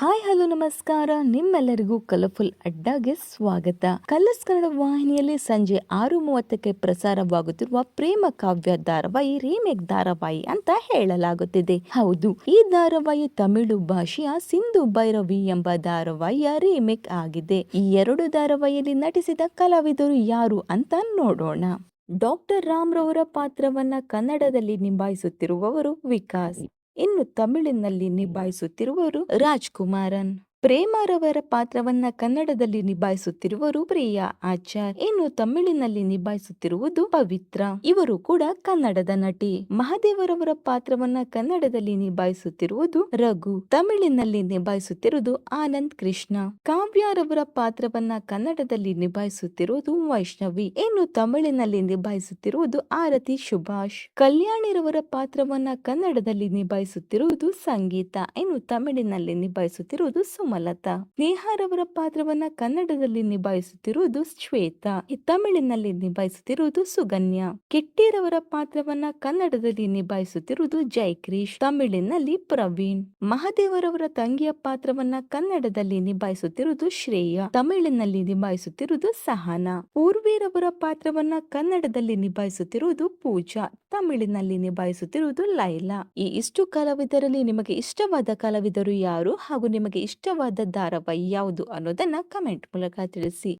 Hi hello ನಮಸ್ಕಾರ. ನಿಮ್ಮೆಲ್ಲರಿಗೂ colourful ಅಡ್ಡಾಗೆ ಸ್ವಾಗತ. ಕಲರ್ಸ್ ಕನ್ನಡ ವಾಹಿನಿಯಲ್ಲಿ ಸಂಜೆ 6:30ಕ್ಕೆ ಪ್ರಸಾರವಾಗುತ್ತಿರುವ ಪ್ರೇಮ ಕಾವ್ಯ ಧಾರಾವಾಹಿ ರೀಮೇಕ್ ಧಾರಾವಾಹಿ ಅಂತ ಹೇಳಲಾಗುತ್ತಿದೆ. ಹೌದು, ಈ ಧಾರಾವಾಹಿ ತಮಿಳು ಭಾಷೆಯ ಸಿಂಧು ಭೈರವಿ ಎಂಬ ಧಾರಾವಾಹಿಯ ರೀಮೇಕ್ ಆಗಿದೆ. ಈ ಎರಡು ಧಾರಾವಾಹಿಯಲ್ಲಿ ನಟಿಸಿದ ಕಲಾವಿದರು ಯಾರು ಅಂತ ನೋಡೋಣ. ಡಾಕ್ಟರ್ ರಾಮ್ ರವರ ಪಾತ್ರವನ್ನ ಕನ್ನಡದಲ್ಲಿ ನಿಭಾಯಿಸುತ್ತಿರುವವರು ವಿಕಾಸ್. ಇನ್ನು ತಮಿಳಿನಲ್ಲಿ ನಿಭಾಯಿಸುತ್ತಿರುವರು ರಾಜ್ಕುಮಾರನ್. ಪ್ರೇಮರವರ ಪಾತ್ರವನ್ನ ಕನ್ನಡದಲ್ಲಿ ನಿಭಾಯಿಸುತ್ತಿರುವರು ಪ್ರಿಯಾ ಆಚಾರ್. ಇನ್ನು ತಮಿಳಿನಲ್ಲಿ ನಿಭಾಯಿಸುತ್ತಿರುವುದು ಪವಿತ್ರ. ಇವರು ಕೂಡ ಕನ್ನಡದ ನಟಿ. ಮಹಾದೇವರವರ ಪಾತ್ರವನ್ನ ಕನ್ನಡದಲ್ಲಿ ನಿಭಾಯಿಸುತ್ತಿರುವುದು ರಘು. ತಮಿಳಿನಲ್ಲಿ ನಿಭಾಯಿಸುತ್ತಿರುವುದು ಆನಂದ್ ಕೃಷ್ಣ. ಕಾವ್ಯರವರ ಪಾತ್ರವನ್ನ ಕನ್ನಡದಲ್ಲಿ ನಿಭಾಯಿಸುತ್ತಿರುವುದು ವೈಷ್ಣವಿ. ಇನ್ನು ತಮಿಳಿನಲ್ಲಿ ನಿಭಾಯಿಸುತ್ತಿರುವುದು ಆರತಿ ಸುಭಾಷ್. ಕಲ್ಯಾಣಿರವರ ಪಾತ್ರವನ್ನ ಕನ್ನಡದಲ್ಲಿ ನಿಭಾಯಿಸುತ್ತಿರುವುದು ಸಂಗೀತ. ಇನ್ನು ತಮಿಳಿನಲ್ಲಿ ನಿಭಾಯಿಸುತ್ತಿರುವುದು ಸುಮಲತಾ. ಸ್ನೇಹಾರವರ ಪಾತ್ರವನ್ನ ಕನ್ನಡದಲ್ಲಿ ನಿಭಾಯಿಸುತ್ತಿರುವುದು ಶ್ವೇತಾ. ತಮಿಳಿನಲ್ಲಿ ನಿಭಾಯಿಸುತ್ತಿರುವುದು ಸುಗನ್ಯಾ. ಕಿಟ್ಟಿರವರ ಪಾತ್ರವನ್ನ ಕನ್ನಡದಲ್ಲಿ ನಿಭಾಯಿಸುತ್ತಿರುವುದು ಜಯಕ್ರಿಶ್. ತಮಿಳಿನಲ್ಲಿ ಪ್ರವೀಣ್. ಮಹಾದೇವರವರ ತಂಗಿಯ ಪಾತ್ರವನ್ನ ಕನ್ನಡದಲ್ಲಿ ನಿಭಾಯಿಸುತ್ತಿರುವುದು ಶ್ರೇಯಾ. ತಮಿಳಿನಲ್ಲಿ ನಿಭಾಯಿಸುತ್ತಿರುವುದು ಸಹನಾ. ಪೂರ್ವಿರವರ ಪಾತ್ರವನ್ನ ಕನ್ನಡದಲ್ಲಿ ನಿಭಾಯಿಸುತ್ತಿರುವುದು ಪೂಜಾ. ತಮಿಳಿನಲ್ಲಿ ನಿಭಾಯಿಸುತ್ತಿರುವುದು ಲೈಲಾ. ಈ ಇಷ್ಟು ಕಲಾವಿದರಲ್ಲಿ ನಿಮಗೆ ಇಷ್ಟವಾದ ಕಲಾವಿದರು ಯಾರು ಹಾಗೂ ನಿಮಗೆ ಇಷ್ಟವಾದ ಧಾರಾವಾಹಿ ಯಾವುದು ಅನ್ನೋದನ್ನ ಕಮೆಂಟ್ ಮೂಲಕ ತಿಳಿಸಿ.